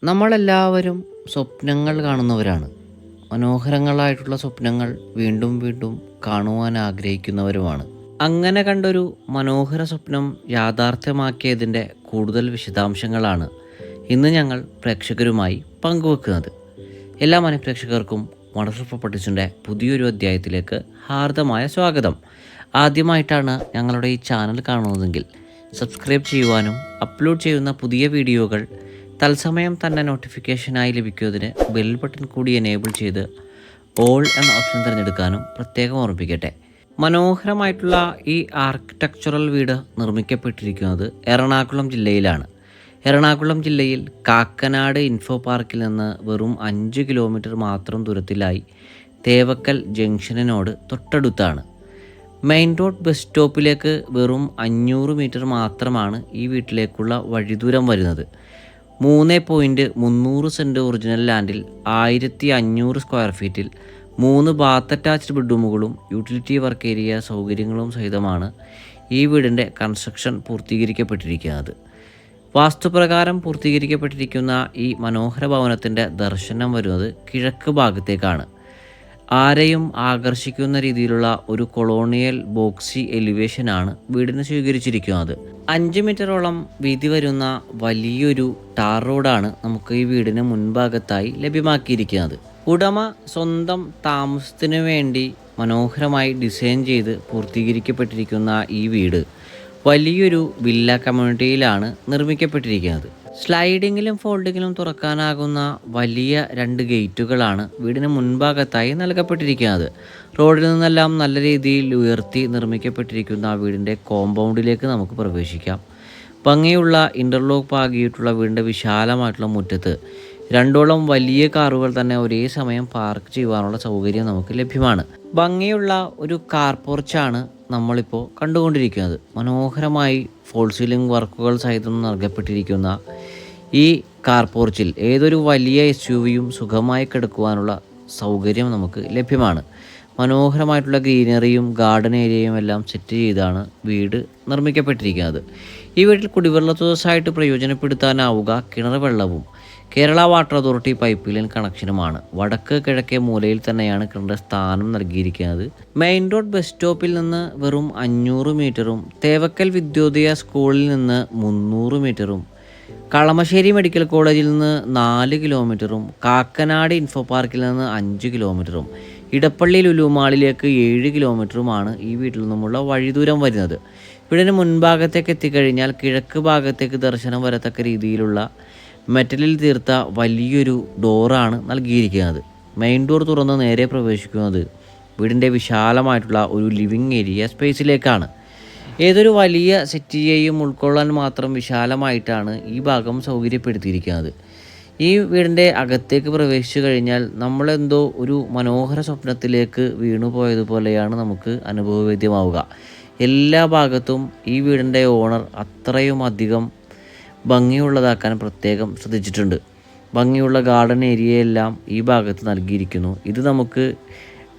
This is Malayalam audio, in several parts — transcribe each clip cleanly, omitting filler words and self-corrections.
നമ്മളെല്ലാവരും സ്വപ്നങ്ങൾ കാണുന്നവരാണ്. മനോഹരങ്ങളായിട്ടുള്ള സ്വപ്നങ്ങൾ വീണ്ടും വീണ്ടും കാണുവാൻ ആഗ്രഹിക്കുന്നവരുമാണ്. അങ്ങനെ കണ്ടൊരു മനോഹര സ്വപ്നം യാഥാർത്ഥ്യമാക്കിയതിൻ്റെ കൂടുതൽ വിശദാംശങ്ങളാണ് ഇന്ന് ഞങ്ങൾ പ്രേക്ഷകരുമായി പങ്കുവെക്കുന്നത്. എല്ലാ മനഃപ്രേക്ഷകർക്കും വണ്ടർഫുൾ പ്രോപ്പർട്ടീസിൻ്റെ പുതിയൊരു അധ്യായത്തിലേക്ക് ഹാർദമായ സ്വാഗതം. ആദ്യമായിട്ടാണ് ഞങ്ങളുടെ ഈ ചാനൽ കാണുന്നതെങ്കിൽ സബ്സ്ക്രൈബ് ചെയ്യുവാനും അപ്ലോഡ് ചെയ്യുന്ന പുതിയ വീഡിയോകൾ തത്സമയം തന്നെ നോട്ടിഫിക്കേഷനായി ലഭിക്കുന്നതിന് ബെൽ ബട്ടൺ കൂടി എനേബിൾ ചെയ്ത് ഓൾ എന്ന ഓപ്ഷൻ തിരഞ്ഞെടുക്കാനും പ്രത്യേകം ഓർമ്മിപ്പിക്കട്ടെ. മനോഹരമായിട്ടുള്ള ഈ ആർക്കിടെക്ചറൽ വീട് നിർമ്മിക്കപ്പെട്ടിരിക്കുന്നത് എറണാകുളം ജില്ലയിലാണ്. എറണാകുളം ജില്ലയിൽ കാക്കനാട് ഇൻഫോ പാർക്കിൽ നിന്ന് വെറും 5 കിലോമീറ്റർ മാത്രം ദൂരത്തിലായി തേവക്കൽ ജംഗ്ഷനിനോട് തൊട്ടടുത്താണ്. മെയിൻ റോഡ് ബസ് സ്റ്റോപ്പിലേക്ക് വെറും 500 മീറ്റർ മാത്രമാണ് ഈ വീട്ടിലേക്കുള്ള വഴിദൂരം വരുന്നത്. 3.300 സെൻറ്റ് ഒറിജിനൽ ലാൻഡിൽ 1500 സ്ക്വയർ ഫീറ്റിൽ 3 ബാത്ത് അറ്റാച്ച്ഡ് ബെഡ്റൂമുകളും യൂട്ടിലിറ്റി വർക്ക് ഏരിയ സൗകര്യങ്ങളും സഹിതമാണ് ഈ വീടിൻ്റെ കൺസ്ട്രക്ഷൻ പൂർത്തീകരിക്കപ്പെട്ടിരിക്കുന്നത്. വാസ്തുപ്രകാരം പൂർത്തീകരിക്കപ്പെട്ടിരിക്കുന്ന ഈ മനോഹര ഭവനത്തിൻ്റെ ദർശനം വരുന്നത് കിഴക്ക് ഭാഗത്തേക്കാണ്. ആരെയും ആകർഷിക്കുന്ന രീതിയിലുള്ള ഒരു കൊളോണിയൽ ബോക്സി എലിവേഷനാണ് വീടിന് സ്വീകരിച്ചിരിക്കുന്നത്. 5 മീറ്ററോളം വീതി വരുന്ന വലിയൊരു ടാർ റോഡാണ് നമുക്ക് ഈ വീടിന് മുൻഭാഗത്തായി ലഭ്യമാക്കിയിരിക്കുന്നത്. ഉടമ സ്വന്തം താമസത്തിനു വേണ്ടി മനോഹരമായി ഡിസൈൻ ചെയ്ത് പൂർത്തീകരിക്കപ്പെട്ടിരിക്കുന്ന ഈ വീട് വലിയൊരു വില്ല കമ്മ്യൂണിറ്റിയിലാണ് നിർമ്മിക്കപ്പെട്ടിരിക്കുന്നത്. സ്ലൈഡിങ്ങിലും ഫോൾഡിങ്ങിലും തുറക്കാനാകുന്ന വലിയ 2 ഗേറ്റുകളാണ് വീടിന് മുൻഭാഗത്തായി നൽകപ്പെട്ടിരിക്കുന്നത്. റോഡിൽ നിന്നെല്ലാം നല്ല രീതിയിൽ ഉയർത്തി നിർമ്മിക്കപ്പെട്ടിരിക്കുന്ന വീടിൻ്റെ കോമ്പൗണ്ടിലേക്ക് നമുക്ക് പ്രവേശിക്കാം. ഭംഗിയുള്ള ഇൻ്റർലോക്ക് പാകിയിട്ടുള്ള വീടിൻ്റെ വിശാലമായിട്ടുള്ള മുറ്റത്ത് 2ഓളം വലിയ കാറുകൾ തന്നെ ഒരേ സമയം പാർക്ക് ചെയ്യുവാനുള്ള സൗകര്യം നമുക്ക് ലഭ്യമാണ്. ഭംഗിയുള്ള ഒരു കാർ പോർച്ചാണ് നമ്മളിപ്പോൾ കണ്ടുകൊണ്ടിരിക്കുന്നത്. മനോഹരമായി ഫോൾ സീലിംഗ് വർക്കുകൾ സഹിതം നൽകപ്പെട്ടിരിക്കുന്ന ഈ കാർ പോർച്ചിൽ ഏതൊരു വലിയ SUVയും സുഖമായി കിടക്കുവാനുള്ള സൗകര്യം നമുക്ക് ലഭ്യമാണ്. മനോഹരമായിട്ടുള്ള ഗ്രീനറിയും ഗാർഡൻ ഏരിയയും എല്ലാം സെറ്റ് ചെയ്താണ് വീട് നിർമ്മിക്കപ്പെട്ടിരിക്കുന്നത്. ഈ വീട്ടിൽ കുടിവെള്ള സ്രോതസ്സായിട്ട് പ്രയോജനപ്പെടുത്താനാവുക കിണർ വെള്ളവും Kerala water authority pipe line കണക്ഷനുമാണ്. വടക്ക് കിഴക്കേ മൂലയിൽ തന്നെയാണ് കിണറിൻ്റെ സ്ഥാനം നൽകിയിരിക്കുന്നത്. മെയിൻ റോഡ് ബസ് സ്റ്റോപ്പിൽ നിന്ന് വെറും 500 മീറ്ററും തേവക്കൽ വിദ്യോദയ സ്കൂളിൽ നിന്ന് 300 മീറ്ററും കളമശ്ശേരി മെഡിക്കൽ കോളേജിൽ നിന്ന് 4 കിലോമീറ്ററും കാക്കനാട് ഇൻഫോ പാർക്കിൽ നിന്ന് 5 കിലോമീറ്ററും ഇടപ്പള്ളി ലുലു മാളിലേക്ക് 7 കിലോമീറ്ററുമാണ് ഈ വീട്ടിൽ നിന്നുമുള്ള വഴിദൂരം വരുന്നത്. വീടിന് മുൻഭാഗത്തേക്ക് എത്തിക്കഴിഞ്ഞാൽ കിഴക്ക് ഭാഗത്തേക്ക് ദർശനം വരത്തക്ക രീതിയിലുള്ള മെറ്റലിൽ തീർത്ത വലിയൊരു ഡോറാണ് നൽകിയിരിക്കുന്നത്. മെയിൻ ഡോർ തുറന്ന് നേരെ പ്രവേശിക്കുന്നത് വീടിൻ്റെ വിശാലമായിട്ടുള്ള ഒരു ലിവിങ് ഏരിയ സ്പേസിലേക്കാണ്. ഏതൊരു വലിയ സിറ്റിയെയും ഉൾക്കൊള്ളാൻ മാത്രം വിശാലമായിട്ടാണ് ഈ ഭാഗം സൗകര്യപ്പെടുത്തിയിരിക്കുന്നത്. ഈ വീടിൻ്റെ അകത്തേക്ക് പ്രവേശിച്ചു കഴിഞ്ഞാൽ നമ്മളെന്തോ ഒരു മനോഹര സ്വപ്നത്തിലേക്ക് വീണുപോയതുപോലെയാണ് നമുക്ക് അനുഭവവേദ്യമാവുക. എല്ലാ ഭാഗത്തും ഈ വീടിൻ്റെ ഓണർ അത്രയും അധികം ഭംഗിയുള്ളതാക്കാൻ പ്രത്യേകം ശ്രദ്ധിച്ചിട്ടുണ്ട്. ഭംഗിയുള്ള ഗാർഡൻ ഏരിയയെല്ലാം ഈ ഭാഗത്ത് നൽകിയിരിക്കുന്നു. ഇത് നമുക്ക്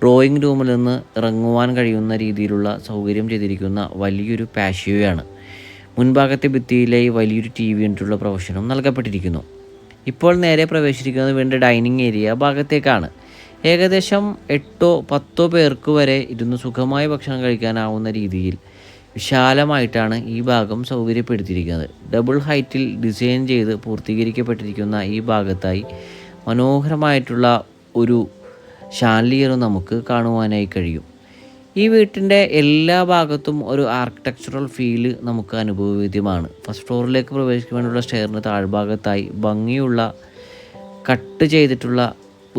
ഡ്രോയിങ് റൂമിൽ നിന്ന് ഇറങ്ങുവാൻ കഴിയുന്ന രീതിയിലുള്ള സൗകര്യം ചെയ്തിരിക്കുന്ന വലിയൊരു പാഷ്യോയാണ്. മുൻഭാഗത്തെ ഭിത്തിയിലെ വലിയൊരു TV യൂണിറ്റുള്ള പ്രൊവിഷനും നൽകപ്പെട്ടിരിക്കുന്നു. ഇപ്പോൾ നേരെ പ്രവേശിച്ചിരിക്കുന്നത് വീടിൻ്റെ ഡൈനിങ് ഏരിയ ഭാഗത്തേക്കാണ്. ഏകദേശം 8-10 പേർക്ക് വരെ ഇരുന്ന് സുഖമായി ഭക്ഷണം കഴിക്കാനാവുന്ന രീതിയിൽ വിശാലമായിട്ടാണ് ഈ ഭാഗം സൗകര്യപ്പെടുത്തിയിരിക്കുന്നത്. ഡബിൾ ഹൈറ്റിൽ ഡിസൈൻ ചെയ്ത് പൂർത്തീകരിക്കപ്പെട്ടിരിക്കുന്ന ഈ ഭാഗത്തായി മനോഹരമായിട്ടുള്ള ഒരു ഷാൻലിയറും നമുക്ക് കാണുവാനായി കഴിയും. ഈ വീട്ടിൻ്റെ എല്ലാ ഭാഗത്തും ഒരു ആർക്കിടെക്ചറൽ ഫീല് നമുക്ക് അനുഭവവേദ്യമാണ്. ഫസ്റ്റ് ഫ്ലോറിലേക്ക് പ്രവേശിക്കുവാനുള്ള സ്റ്റെയറിന് താഴ്ഭാഗത്തായി ഭംഗിയുള്ള കട്ട് ചെയ്തിട്ടുള്ള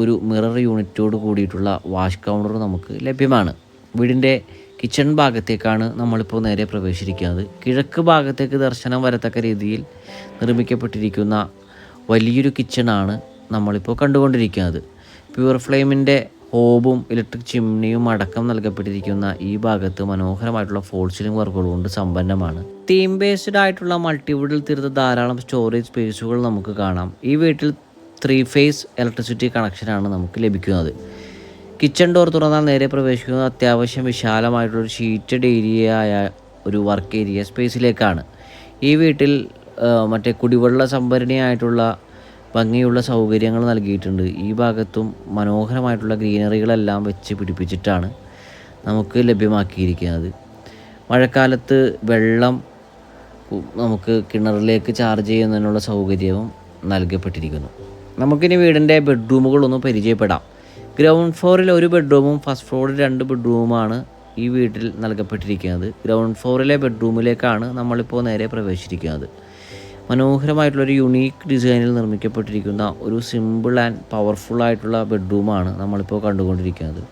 ഒരു മിറർ യൂണിറ്റോട് കൂടിയിട്ടുള്ള വാഷ് കൗണ്ടർ നമുക്ക് ലഭ്യമാണ്. വീടിൻ്റെ കിച്ചൺ ഭാഗത്തേക്കാണ് നമ്മളിപ്പോൾ നേരെ പ്രവേശിച്ചിരിക്കുന്നത്. കിഴക്ക് ഭാഗത്തേക്ക് ദർശനം വരത്തക്ക രീതിയിൽ നിർമ്മിക്കപ്പെട്ടിരിക്കുന്ന വലിയൊരു കിച്ചണാണ് നമ്മളിപ്പോൾ കണ്ടുകൊണ്ടിരിക്കുന്നത്. പ്യുവർ ഫ്ലെയിമിൻ്റെ ഹോബും ഇലക്ട്രിക് ചിമ്നിയും അടക്കം നൽകപ്പെട്ടിരിക്കുന്ന ഈ ഭാഗത്ത് മനോഹരമായിട്ടുള്ള ഫോൾ സീലിംഗ് വർക്കുകൾ കൊണ്ട് സമ്പന്നമാണ്. തീം ബേസ്ഡ് ആയിട്ടുള്ള മൾട്ടിവുഡിൽ തീർത്ത ധാരാളം സ്റ്റോറേജ് സ്പേസുകൾ നമുക്ക് കാണാം. ഈ വീട്ടിൽ 3 ഫേസ് ഇലക്ട്രിസിറ്റി കണക്ഷനാണ് നമുക്ക് ലഭിക്കുന്നത്. കിച്ചൺ ഡോർ തുറന്നാൽ നേരെ പ്രവേശിക്കുന്നത് അത്യാവശ്യം വിശാലമായിട്ടുള്ളൊരു ഷീറ്റഡ് ഏരിയയായ ഒരു വർക്ക് ഏരിയ സ്പേസിലേക്കാണ്. ഈ വീട്ടിൽ മറ്റേ കുടിവെള്ള സംഭരണിയായിട്ടുള്ള ഭംഗിയുള്ള സൗകര്യങ്ങൾ നൽകിയിട്ടുണ്ട്. ഈ ഭാഗത്തും മനോഹരമായിട്ടുള്ള ഗ്രീനറികളെല്ലാം വെച്ച് പിടിപ്പിച്ചിട്ടാണ് നമുക്ക് ലഭ്യമാക്കിയിരിക്കുന്നത്. മഴക്കാലത്ത് വെള്ളം നമുക്ക് കിണറിലേക്ക് ചാർജ് ചെയ്യുന്നതിനുള്ള സൗകര്യവും നൽകപ്പെട്ടിരിക്കുന്നു. നമുക്കിനി വീടിൻ്റെ ബെഡ്റൂമുകളൊന്ന് പരിചയപ്പെടാം. ഗ്രൗണ്ട് ഫ്ലോറിൽ ഒരു ബെഡ്റൂമും ഫസ്റ്റ് ഫ്ലോറിൽ 2 ബെഡ്റൂമുമാണ് ഈ വീട്ടിൽ നൽകപ്പെട്ടിരിക്കുന്നത്. ഗ്രൗണ്ട് ഫ്ലോറിലെ ബെഡ്റൂമിലേക്കാണ് നമ്മളിപ്പോൾ നേരെ പ്രവേശിച്ചിരിക്കുന്നത്. മനോഹരമായിട്ടുള്ളൊരു യുണീക്ക് ഡിസൈനിൽ നിർമ്മിക്കപ്പെട്ടിരിക്കുന്ന ഒരു സിമ്പിൾ ആൻഡ് പവർഫുൾ ആയിട്ടുള്ള ബെഡ്റൂമാണ് നമ്മളിപ്പോൾ കണ്ടുകൊണ്ടിരിക്കുന്നത്.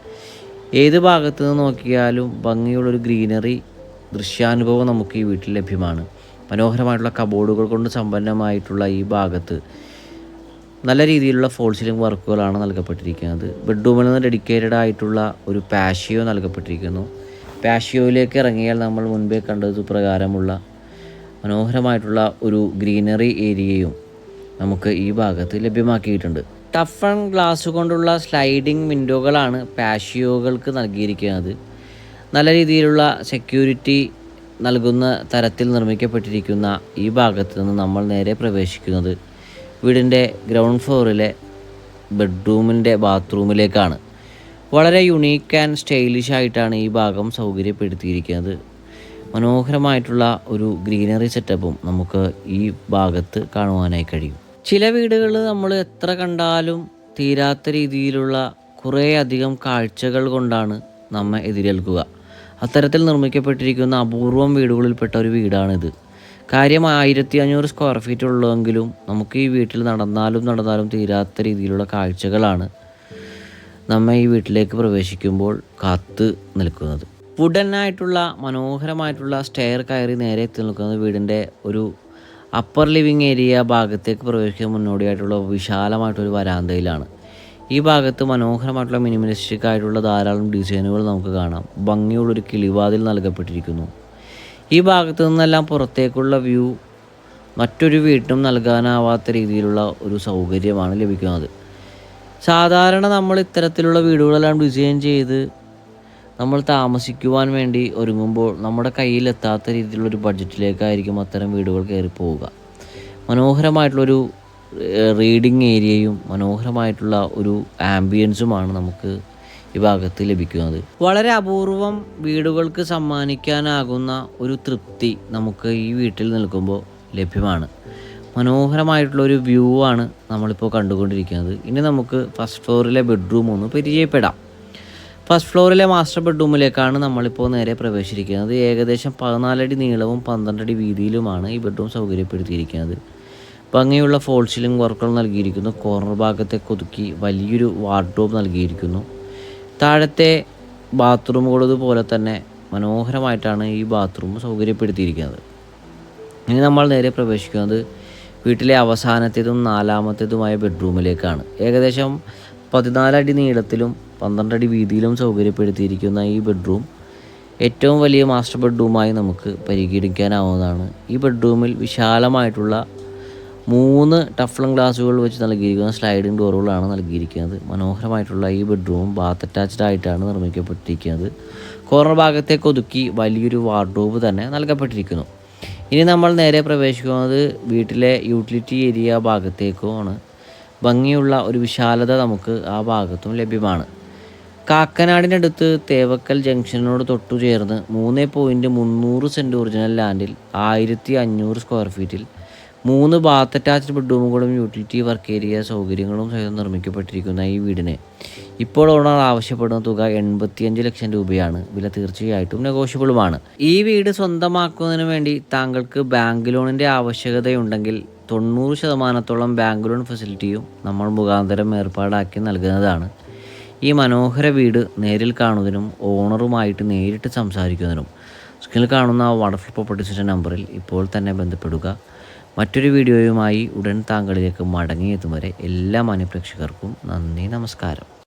ഏത് ഭാഗത്ത് നിന്ന് നോക്കിയാലും ഭംഗിയുള്ളൊരു ഗ്രീനറി ദൃശ്യാനുഭവം നമുക്ക് ഈ വീട്ടിൽ ലഭ്യമാണ്. മനോഹരമായിട്ടുള്ള കബോർഡുകൾ കൊണ്ട് സമ്പന്നമായിട്ടുള്ള ഈ ഭാഗത്ത് നല്ല രീതിയിലുള്ള ഫോൾ സീലിംഗ് വർക്കുകളാണ് നൽകപ്പെട്ടിരിക്കുന്നത്. ബെഡ്റൂമിൽ നിന്ന് ഡെഡിക്കേറ്റഡ് ആയിട്ടുള്ള ഒരു പാഷിയോ നൽകപ്പെട്ടിരിക്കുന്നു. പാഷിയോയിലേക്ക് ഇറങ്ങിയാൽ നമ്മൾ മുൻപേ കണ്ടത് പ്രകാരമുള്ള മനോഹരമായിട്ടുള്ള ഒരു ഗ്രീനറി ഏരിയയും നമുക്ക് ഈ ഭാഗത്ത് ലഭ്യമാക്കിയിട്ടുണ്ട്. ടഫ് ആൻഡ് ഗ്ലാസ് കൊണ്ടുള്ള സ്ലൈഡിംഗ് വിൻഡോകളാണ് പാഷിയോകൾക്ക് നൽകിയിരിക്കുന്നത്. നല്ല രീതിയിലുള്ള സെക്യൂരിറ്റി നൽകുന്ന തരത്തിൽ നിർമ്മിക്കപ്പെട്ടിരിക്കുന്ന ഈ ഭാഗത്ത് നിന്ന് നമ്മൾ നേരെ പ്രവേശിക്കുന്നത് വീടിൻ്റെ ഗ്രൗണ്ട് ഫ്ലോറിലെ ബെഡ്റൂമിൻ്റെ ബാത്റൂമിലേക്കാണ്. വളരെ യുണീക്ക് ആൻഡ് സ്റ്റൈലിഷ് ആയിട്ടാണ് ഈ ഭാഗം സൗകര്യപ്പെടുത്തിയിരിക്കുന്നത്. മനോഹരമായിട്ടുള്ള ഒരു ഗ്രീനറി സെറ്റപ്പും നമുക്ക് ഈ ഭാഗത്ത് കാണുവാനായി കഴിയും. ചില വീടുകൾ നമ്മൾ എത്ര കണ്ടാലും തീരാത്ത രീതിയിലുള്ള കുറേയധികം കാഴ്ചകൾ കൊണ്ടാണ് നമ്മെ എതിരേൽക്കുക. അത്തരത്തിൽ നിർമ്മിക്കപ്പെട്ടിരിക്കുന്ന അപൂർവം വീടുകളിൽപ്പെട്ട ഒരു വീടാണിത്. കാര്യം 1500 സ്ക്വയർ ഫീറ്റ് ഉള്ളെങ്കിലും നമുക്ക് ഈ വീട്ടിൽ നടന്നാലും തീരാത്ത രീതിയിലുള്ള കാഴ്ചകളാണ് നമ്മെ ഈ വീട്ടിലേക്ക് പ്രവേശിക്കുമ്പോൾ കാത്ത് നിൽക്കുന്നത്. വുഡനായിട്ടുള്ള മനോഹരമായിട്ടുള്ള സ്റ്റെയർ കയറി നേരെ എത്തി നിൽക്കുന്നത് വീടിൻ്റെ ഒരു അപ്പർ ലിവിങ് ഏരിയ ഭാഗത്തേക്ക് പ്രവേശിക്കാൻ മുന്നോടിയായിട്ടുള്ള വിശാലമായിട്ടൊരു വരാന്തയിലാണ്. ഈ ഭാഗത്ത് മനോഹരമായിട്ടുള്ള മിനിമലിസ്റ്റിക് ആയിട്ടുള്ള ധാരാളം ഡിസൈനുകൾ നമുക്ക് കാണാം. ഭംഗിയുള്ളൊരു കിളിവാതിൽ നൽകപ്പെട്ടിരിക്കുന്നു. ഈ ഭാഗത്തു നിന്നെല്ലാം പുറത്തേക്കുള്ള വ്യൂ മറ്റൊരു വീട്ടിനും നൽകാനാവാത്ത രീതിയിലുള്ള ഒരു സൗകര്യമാണ് ലഭിക്കുന്നത്. സാധാരണ നമ്മൾ ഇത്തരത്തിലുള്ള വീടുകളെല്ലാം ഡിസൈൻ ചെയ്ത് നമ്മൾ താമസിക്കുവാൻ വേണ്ടി ഒരുങ്ങുമ്പോൾ നമ്മുടെ കയ്യിലെത്താത്ത രീതിയിലുള്ളൊരു ബഡ്ജറ്റിലേക്കായിരിക്കും അത്തരം വീടുകൾ കയറി പോവുക. മനോഹരമായിട്ടുള്ളൊരു റീഡിങ് ഏരിയയും മനോഹരമായിട്ടുള്ള ഒരു ആംബിയൻസുമാണ് നമുക്ക് ഈ ഭാഗത്ത് ലഭിക്കുന്നത്. വളരെ അപൂർവം വീടുകൾക്ക് സമ്മാനിക്കാനാകുന്ന ഒരു തൃപ്തി നമുക്ക് ഈ വീട്ടിൽ നിൽക്കുമ്പോൾ ലഭ്യമാണ്. മനോഹരമായിട്ടുള്ളൊരു വ്യൂ ആണ് നമ്മളിപ്പോൾ കണ്ടുകൊണ്ടിരിക്കുന്നത്. ഇനി നമുക്ക് ഫസ്റ്റ് ഫ്ലോറിലെ ബെഡ്റൂം ഒന്ന് പരിചയപ്പെടാം. ഫസ്റ്റ് ഫ്ലോറിലെ മാസ്റ്റർ ബെഡ്റൂമിലേക്കാണ് നമ്മളിപ്പോൾ നേരെ പ്രവേശിച്ചിരിക്കുന്നത്. ഏകദേശം 14 അടി നീളവും 12 അടി വീതിയിലുമാണ് ഈ ബെഡ്റൂം സൗകര്യപ്പെടുത്തിയിരിക്കുന്നത്. ഭംഗിയുള്ള ഫോൾ സീലിംഗ് വർക്കുകൾ നൽകിയിരിക്കുന്നു. കോർണർ ഭാഗത്തേക്ക് ഒതുക്കി വലിയൊരു വാർഡ്രോബ് നൽകിയിരിക്കുന്നു. താഴത്തെ ബാത്റൂമുകളതുപോലെ തന്നെ മനോഹരമായിട്ടാണ് ഈ ബാത്റൂം സൗകര്യപ്പെടുത്തിയിരിക്കുന്നത്. ഇനി നമ്മൾ നേരെ പ്രവേശിക്കുന്നത് വീട്ടിലെ അവസാനത്തേതും 4ാമത്തേതുമായ ബെഡ്റൂമിലേക്കാണ്. ഏകദേശം 14 അടി നീളത്തിലും 12 അടി വീതിയിലും സൗകര്യപ്പെടുത്തിയിരിക്കുന്ന ഈ ബെഡ്റൂം ഏറ്റവും വലിയ മാസ്റ്റർ ബെഡ്റൂമായി നമുക്ക് പരിഗണിക്കാനാവുന്നതാണ്. ഈ ബെഡ്റൂമിൽ വിശാലമായിട്ടുള്ള 3 ടഫ്ലം ഗ്ലാസുകൾ വെച്ച് നൽകിയിരിക്കുന്ന സ്ലൈഡിംഗ് ഡോറുകളാണ് നൽകിയിരിക്കുന്നത്. മനോഹരമായിട്ടുള്ള ഈ ബെഡ്റൂം ബാത്ത് അറ്റാച്ച്ഡ് ആയിട്ടാണ് നിർമ്മിക്കപ്പെട്ടിരിക്കുന്നത്. കോർണർ ഭാഗത്തേക്ക് ഒതുക്കി വലിയൊരു വാർഡ്രോബ് തന്നെ നൽകപ്പെട്ടിരിക്കുന്നു. ഇനി നമ്മൾ നേരെ പ്രവേശിക്കുന്നത് വീട്ടിലെ യൂട്ടിലിറ്റി ഏരിയ ഭാഗത്തേക്കുമാണ്. ഭംഗിയുള്ള ഒരു വിശാലത നമുക്ക് ആ ഭാഗത്തും ലഭ്യമാണ്. കാക്കനാടിനടുത്ത് തേവക്കൽ ജംഗ്ഷനോട് തൊട്ടു ചേർന്ന് 3.300 സെൻറ്റ് ഒറിജിനൽ ലാൻഡിൽ 1500 സ്ക്വയർ ഫീറ്റിൽ 3 ബാത്ത് അറ്റാച്ച്ഡ് ബെഡ്റൂമുകളും യൂട്ടിലിറ്റി വർക്ക് ഏരിയ സൗകര്യങ്ങളും സഹിതം നിർമ്മിക്കപ്പെട്ടിരിക്കുന്ന ഈ വീടിന് ഇപ്പോൾ ഓണർ ആവശ്യപ്പെടുന്ന തുക 85 ലക്ഷം രൂപയാണ്. വില തീർച്ചയായിട്ടും നെഗോഷ്യബിളുമാണ്. ഈ വീട് സ്വന്തമാക്കുന്നതിന് വേണ്ടി താങ്കൾക്ക് ബാങ്ക് ലോണിൻ്റെ ആവശ്യകതയുണ്ടെങ്കിൽ 90% ബാങ്ക് ലോൺ ഫെസിലിറ്റിയും നമ്മൾ മുഖാന്തരം ഏർപ്പാടാക്കി നൽകുന്നതാണ്. ഈ മനോഹര വീട് നേരിൽ കാണുന്നതിനും ഓണറുമായിട്ട് നേരിട്ട് സംസാരിക്കുന്നതിനും സ്ക്രീനിൽ കാണുന്ന വണ്ടർഫുൾ പ്രോപ്പർട്ടീസിൻ്റെ നമ്പറിൽ ഇപ്പോൾ തന്നെ ബന്ധപ്പെടുക. മറ്റൊരു വീഡിയോയുമായി ഉടൻ താങ്കളിലേക്ക് മടങ്ങിയെത്തും വരെ എല്ലാ മാന്യപ്രേക്ഷകർക്കും നന്ദി, നമസ്കാരം.